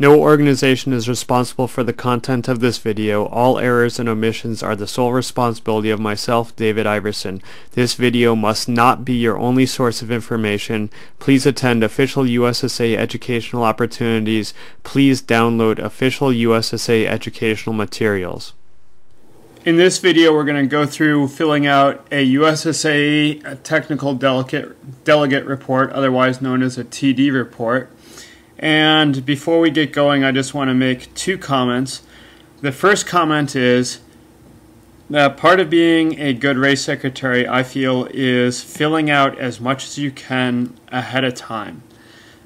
No organization is responsible for the content of this video. All errors and omissions are the sole responsibility of myself, David Iverson. This video must not be your only source of information. Please attend official USSA educational opportunities. Please download official USSA educational materials. In this video, we're going to go through filling out a USSA Technical Delegate report, otherwise known as a TD report. And before we get going, I just want to make two comments. The first comment is that part of being a good race secretary, I feel, is filling out as much as you can ahead of time.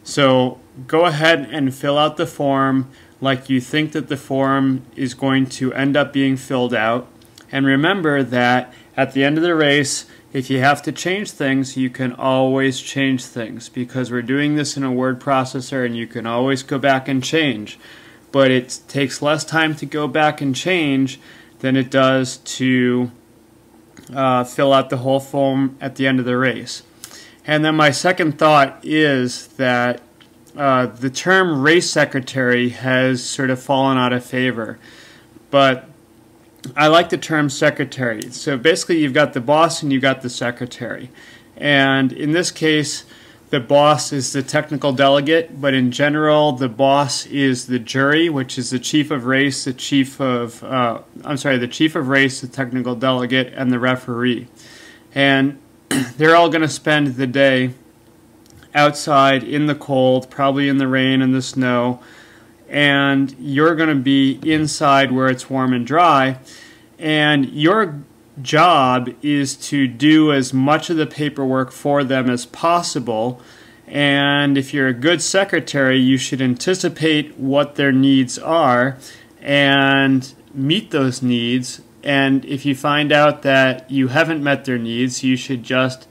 So go ahead and fill out the form like you think that the form is going to end up being filled out. And remember that at the end of the race, if you have to change things, you can always change things, because we're doing this in a word processor and you can always go back and change. But it takes less time to go back and change than it does to fill out the whole form at the end of the race. And then my second thought is that the term race secretary has sort of fallen out of favor. But I like the term secretary. So basically you've got the boss and you've got the secretary. And in this case, the boss is the technical delegate, but in general the boss is the jury, which is the chief of race, the chief of race, the technical delegate, and the referee. And they're all going to spend the day outside in the cold, probably in the rain and the snow, and you're going to be inside where it's warm and dry, and your job is to do as much of the paperwork for them as possible. And if you're a good secretary, you should anticipate what their needs are and meet those needs. And if you find out that you haven't met their needs, you should just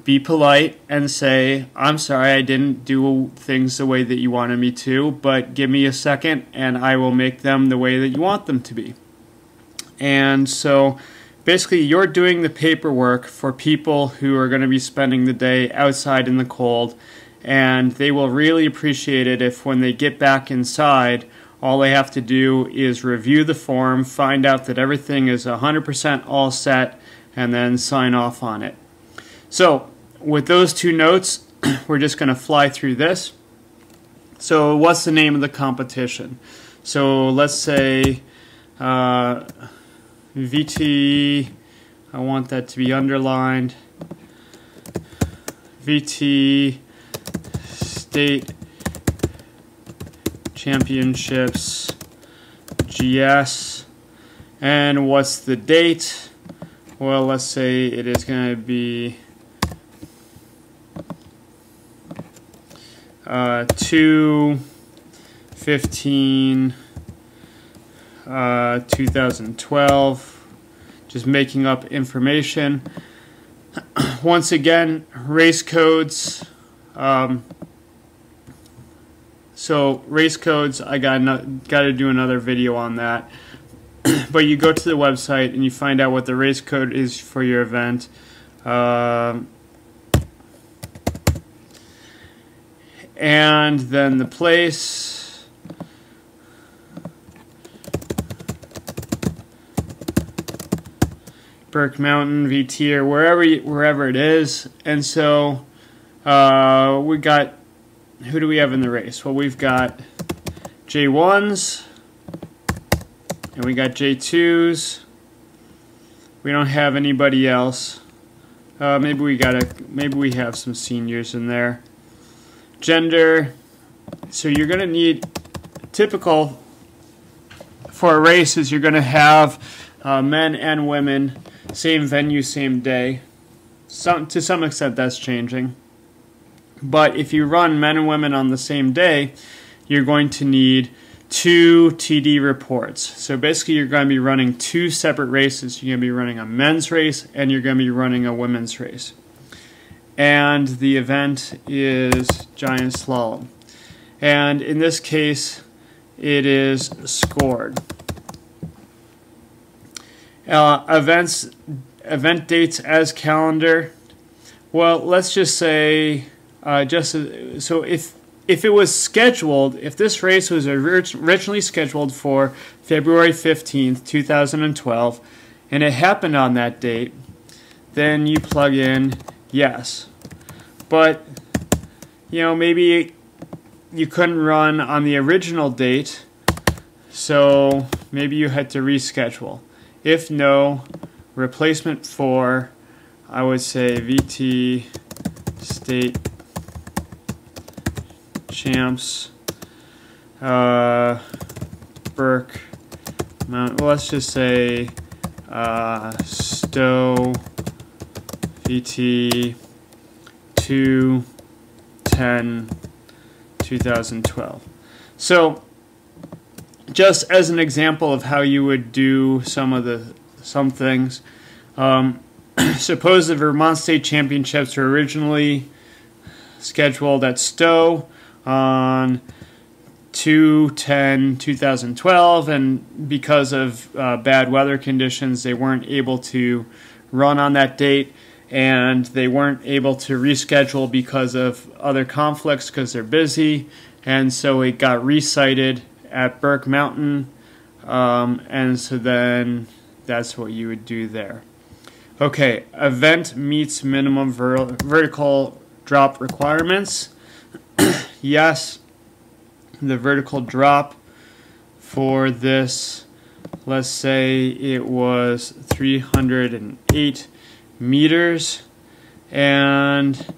be polite and say, I'm sorry, I didn't do things the way that you wanted me to, but give me a second and I will make them the way that you want them to be. And so basically you're doing the paperwork for people who are going to be spending the day outside in the cold, and they will really appreciate it if when they get back inside, all they have to do is review the form, find out that everything is 100% all set, and then sign off on it. So with those two notes, we're just going to fly through this. So what's the name of the competition? So let's say VT, I want that to be underlined, VT State Championships GS. And what's the date? Well, let's say it is going to be 2/15/2012. Just making up information. Once again, race codes. So race codes, I got to do another video on that. But you go to the website and you find out what the race code is for your event. And then the place, Burke Mountain, VT, or wherever it is. And so we got, who do we have in the race? Well, we've got J1s and we got J2s. We don't have anybody else. Maybe we have some seniors in there. Gender, so you're going to need, typical for a race is you're going to have men and women, same venue, same day. To some extent that's changing. But if you run men and women on the same day, you're going to need 2 TD reports. So basically you're going to be running 2 separate races. You're going to be running a men's race and you're going to be running a women's race. And the event is giant slalom. And in this case, it is scored. Event dates as calendar. Well, let's just say, so if if it was scheduled, if this race was originally scheduled for February 15th, 2012, and it happened on that date, then you plug in yes. But, you know, maybe you couldn't run on the original date, so maybe you had to reschedule. If no, replacement for, I would say VT State Champs, Burke Mountain, well, let's just say Stowe VT 2/10/2012. So just as an example of how you would do some things, suppose the Vermont State Championships were originally scheduled at Stowe on 2/10/2012, and because of bad weather conditions they weren't able to run on that date, and they weren't able to reschedule because of other conflicts because they're busy, and so it got recited at Burke Mountain, and so then that's what you would do there. Okay, event meets minimum vertical drop requirements. Yes, the vertical drop for this, let's say it was 308 meters, and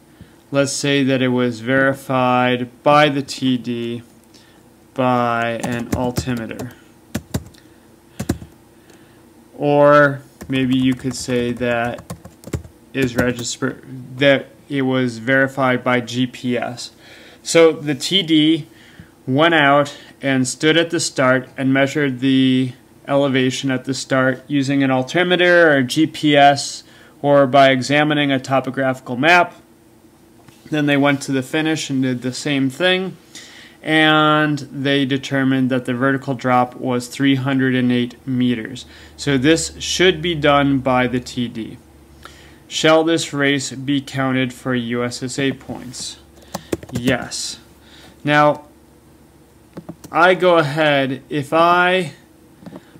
let's say that it was verified by the TD by an altimeter. Or maybe you could say that is registered, that it was verified by GPS. So the TD went out and stood at the start and measured the elevation at the start using an altimeter or GPS, or by examining a topographical map. Then they went to the finish and did the same thing, and they determined that the vertical drop was 308 meters. So this should be done by the TD. Shall this race be counted for USSA points? Yes. Now, I go ahead, if I'm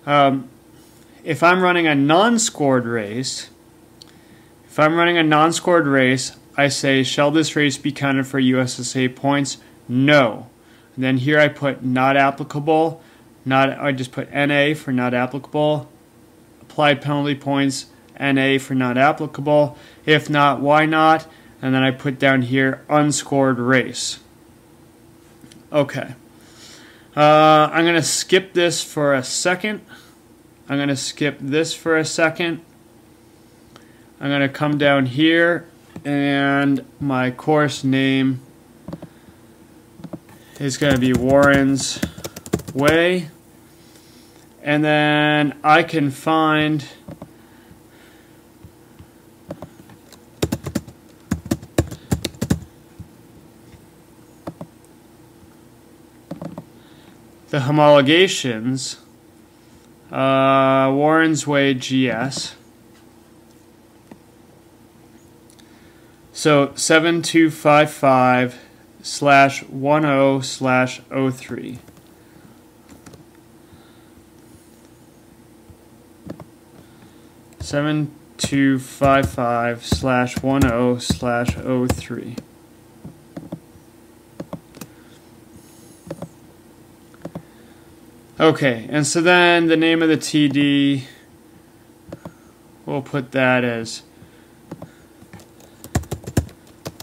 running a non-scored race, I say, shall this race be counted for USSA points? No. And then here I put not applicable. I just put NA for not applicable. Applied penalty points, NA for not applicable. If not, why not? And then I put down here unscored race. Okay. I'm going to skip this for a second. I'm going to come down here, and my course name is going to be Warren's Way. And then I can find the homologations, Warren's Way GS. So 7255/10/03. Seven 255/10/03. Okay, and so then the name of the TD, we'll put that as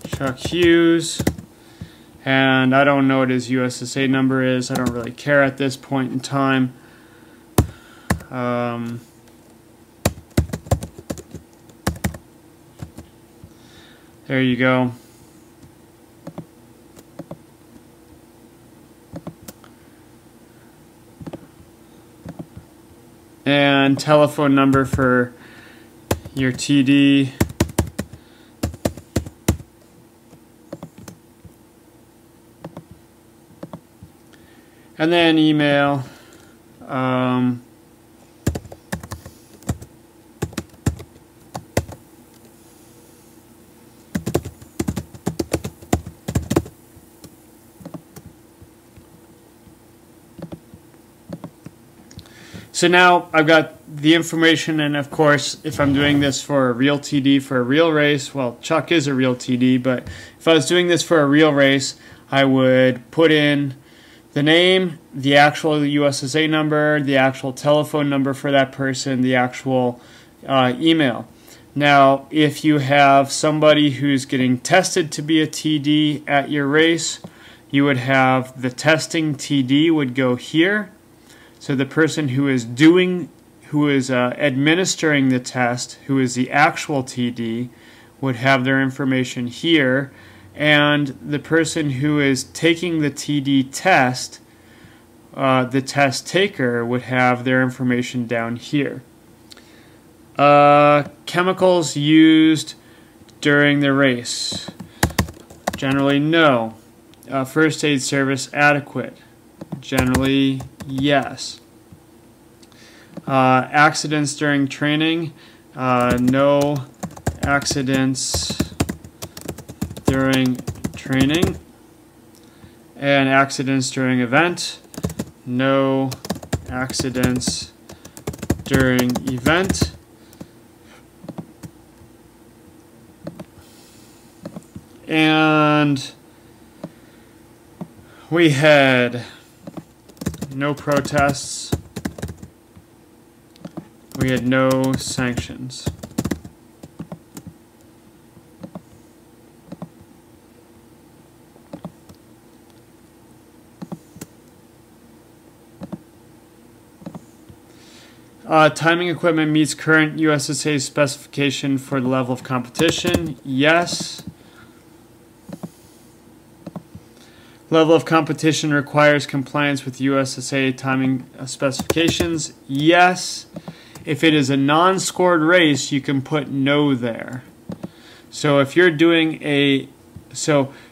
Chuck Hughes, and I don't know what his USSA number is. I don't really care at this point in time. There you go. And telephone number for your TD. And then email. So now I've got the information, and of course, if I'm doing this for a real TD, for a real race, well, Chuck is a real TD, but if I was doing this for a real race, I would put in the name, the actual USSA number, the actual telephone number for that person, the actual email. Now, if you have somebody who's getting tested to be a TD at your race, you would have the testing TD would go here. So the person who is administering the test, who is the actual TD, would have their information here, and the person who is taking the TD test, the test taker, would have their information down here. Chemicals used during the race. Generally, no. First aid service adequate. Generally, yes. Accidents during training. No accidents during training. And accidents during event. No accidents during event. And we had no protests. We had no sanctions. Timing equipment meets current USSA specification for the level of competition. Yes. Level of competition requires compliance with USSA timing specifications. Yes. If it is a non-scored race, you can put no there. So if you're doing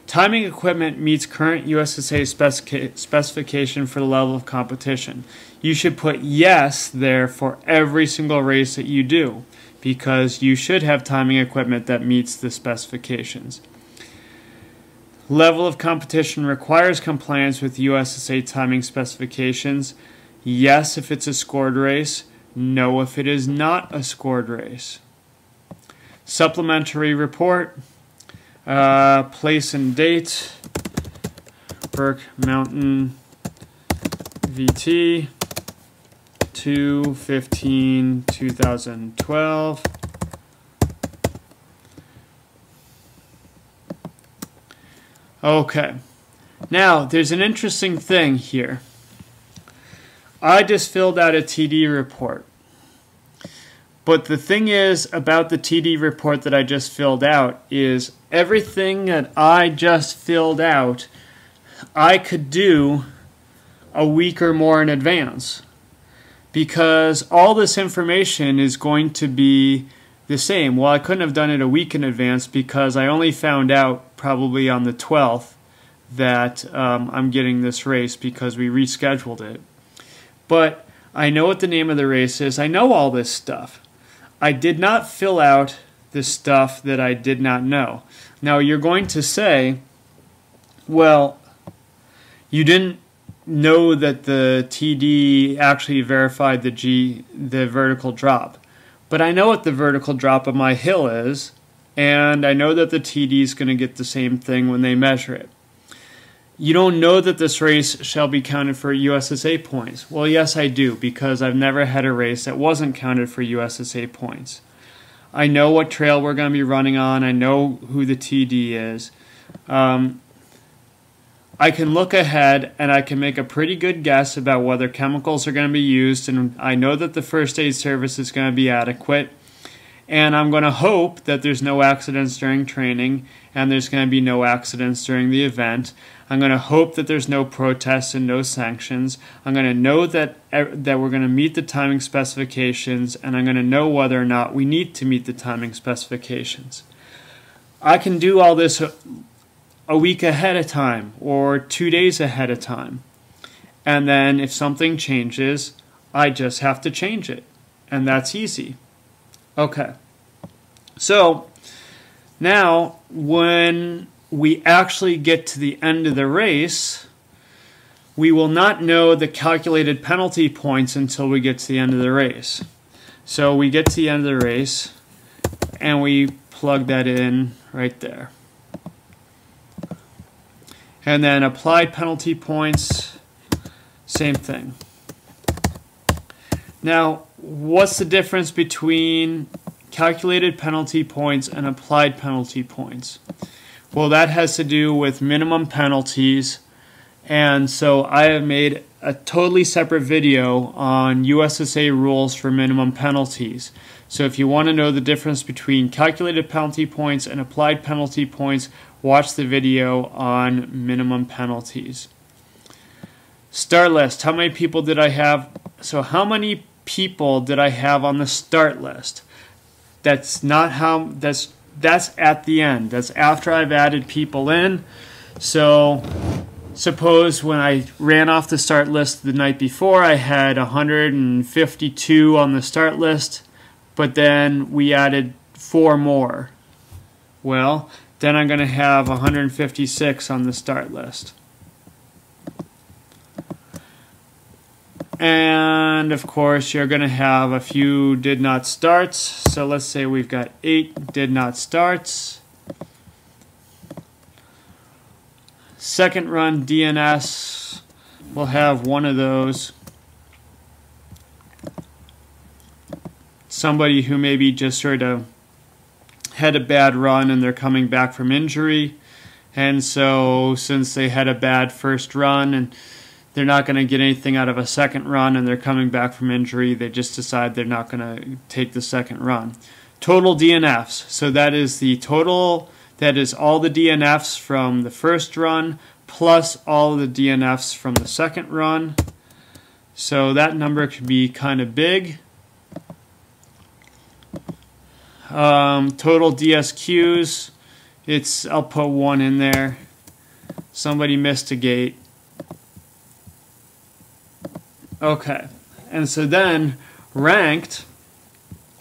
timing equipment meets current USSA specification for the level of competition. You should put yes there for every single race that you do, because you should have timing equipment that meets the specifications. Level of competition requires compliance with USSA timing specifications. Yes, if it's a scored race. No, if it is not a scored race. Supplementary report. Place and date. Burke Mountain VT 2/15/2012. Okay, now there's an interesting thing here. I just filled out a TD report. But the thing is about the TD report that I just filled out is everything that I just filled out, I could do a week or more in advance. Because all this information is going to be the same. Well, I couldn't have done it a week in advance because I only found out probably on the 12th that I'm getting this race because we rescheduled it. But I know what the name of the race is. I know all this stuff. I did not fill out the stuff that I did not know. Now you're going to say, well, you didn't know that the TD actually verified the vertical drop. But I know what the vertical drop of my hill is, and I know that the TD is going to get the same thing when they measure it. You don't know that this race shall be counted for USSA points. Well, yes, I do, because I've never had a race that wasn't counted for USSA points. I know what trail we're going to be running on. I know who the TD is. I can look ahead and I can make a pretty good guess about whether chemicals are going to be used, and I know that the first aid service is going to be adequate, and I'm going to hope that there's no accidents during training and there's going to be no accidents during the event. I'm going to hope that there's no protests and no sanctions. I'm going to know that we're going to meet the timing specifications, and I'm going to know whether or not we need to meet the timing specifications. I can do all this a week ahead of time or 2 days ahead of time. And then if something changes, I just have to change it. And that's easy. Okay. So now when we actually get to the end of the race, we will not know the calculated penalty points until we get to the end of the race. So we get to the end of the race and we plug that in right there. And then applied penalty points, same thing. Now, what's the difference between calculated penalty points and applied penalty points? Well, that has to do with minimum penalties. And so I have made a totally separate video on USSA rules for minimum penalties. So if you want to know the difference between calculated penalty points and applied penalty points, watch the video on minimum penalties. Start list. How many people did I have? So how many people did I have on the start list? That's not how, that's at the end. That's after I've added people in. So suppose when I ran off the start list the night before, I had 152 on the start list, but then we added 4 more. Well, then I'm going to have 156 on the start list. And of course, you're going to have a few did not starts. So let's say we've got 8 did not starts. Second run DNS, we'll have 1 of those. Somebody who maybe just sort of had a bad run and they're coming back from injury. And so since they had a bad first run and they're not going to get anything out of a second run and they're coming back from injury, they just decide they're not going to take the second run. Total DNFs. So that is the total, that is all the DNFs from the first run plus all the DNFs from the second run. So that number could be kind of big. Total DSQs, I'll put 1 in there. Somebody missed a gate. Okay, and so then ranked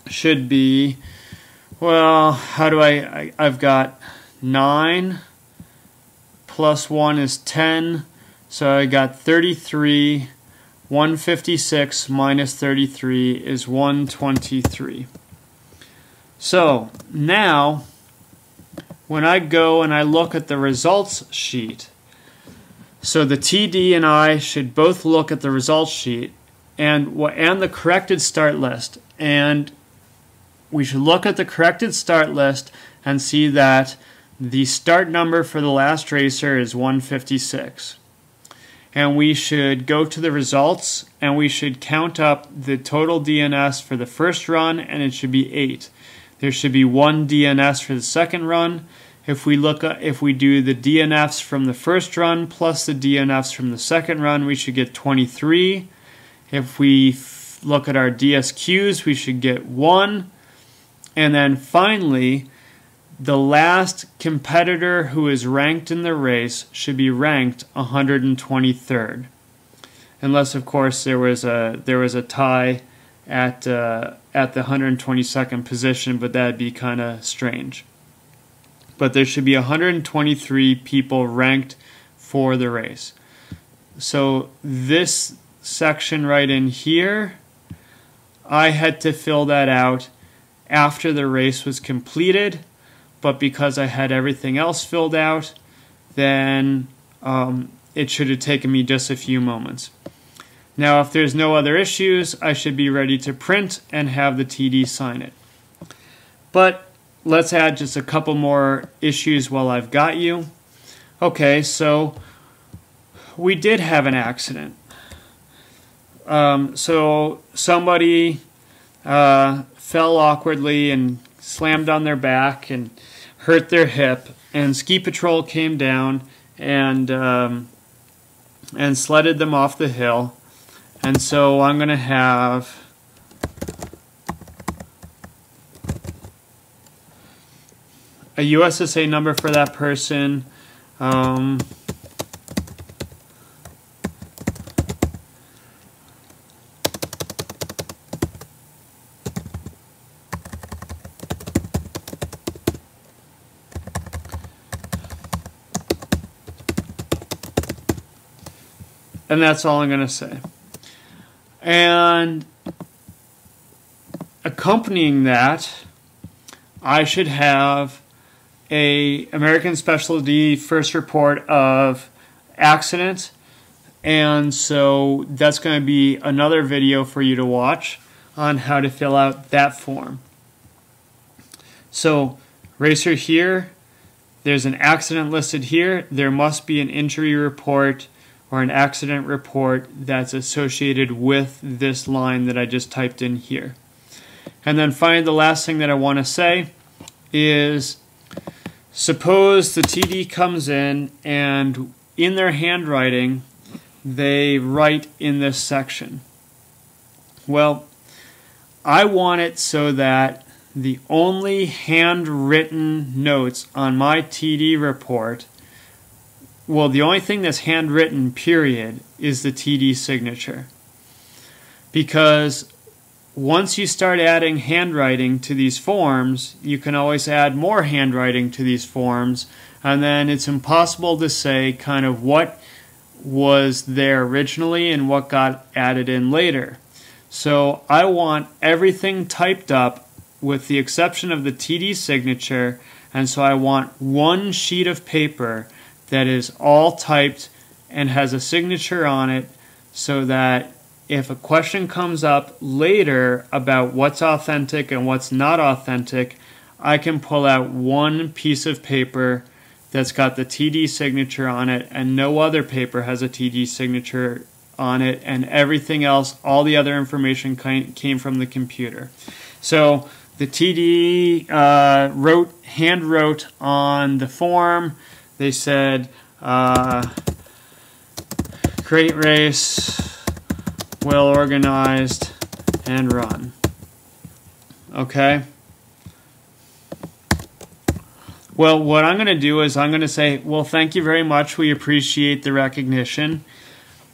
should be, well, how do I've got 9 plus 1 is 10, so I got 33, 156 minus 33 is 123. So now, when I go and I look at the results sheet, so the TD and I should both look at the results sheet and the corrected start list. And we should look at the corrected start list and see that the start number for the last racer is 156. And we should go to the results and we should count up the total DNS for the first run, and it should be 8. There should be 1 DNS for the second run. If we do the DNFs from the first run plus the DNFs from the second run, we should get 23. If we look at our DSQs, we should get 1. And then finally, the last competitor who is ranked in the race should be ranked 123rd. Unless, of course, there was a tie at the 122nd position, but that'd be kind of strange. But there should be 123 people ranked for the race. So this section right in here, I had to fill that out after the race was completed, but because I had everything else filled out, then it should have taken me just a few moments. Now, if there's no other issues, I should be ready to print and have the TD sign it. But let's add just a couple more issues while I've got you. Okay, so we did have an accident. So somebody fell awkwardly and slammed on their back and hurt their hip, and ski patrol came down and sledded them off the hill. And so I'm going to have a USSA number for that person. And that's all I'm going to say. And accompanying that, I should have a American Specialty First Report of accident, and so that's going to be another video for you to watch on how to fill out that form. So racer here, there's an accident listed here. There must be an injury report or an accident report that's associated with this line that I just typed in here. And then finally, the last thing that I want to say is, suppose the TD comes in and in their handwriting they write in this section. Well, I want it so that the only handwritten notes on my TD report, well, the only thing that's handwritten, period, is the TD signature. Because once you start adding handwriting to these forms, you can always add more handwriting to these forms, and then it's impossible to say kind of what was there originally and what got added in later. So I want everything typed up with the exception of the TD signature, and so I want one sheet of paper that is all typed and has a signature on it, so that if a question comes up later about what's authentic and what's not authentic, I can pull out one piece of paper that's got the TD signature on it, and no other paper has a TD signature on it, and everything else, all the other information came from the computer. So the TD hand wrote on the form. They said, great race, well organized, and run. Okay? Well, what I'm going to do is I'm going to say, well, thank you very much. We appreciate the recognition.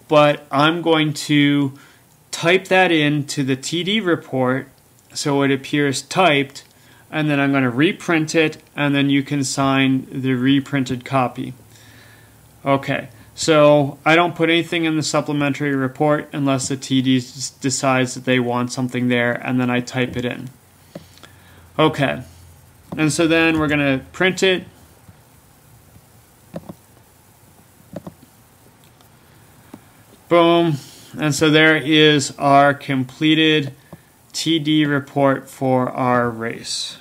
But I'm going to type that into the TD report so it appears typed, and then I'm going to reprint it, and then you can sign the reprinted copy. Okay, so I don't put anything in the supplementary report unless the TD decides that they want something there, and then I type it in. Okay, and so then we're going to print it. Boom, and so there is our completed TD report for our race.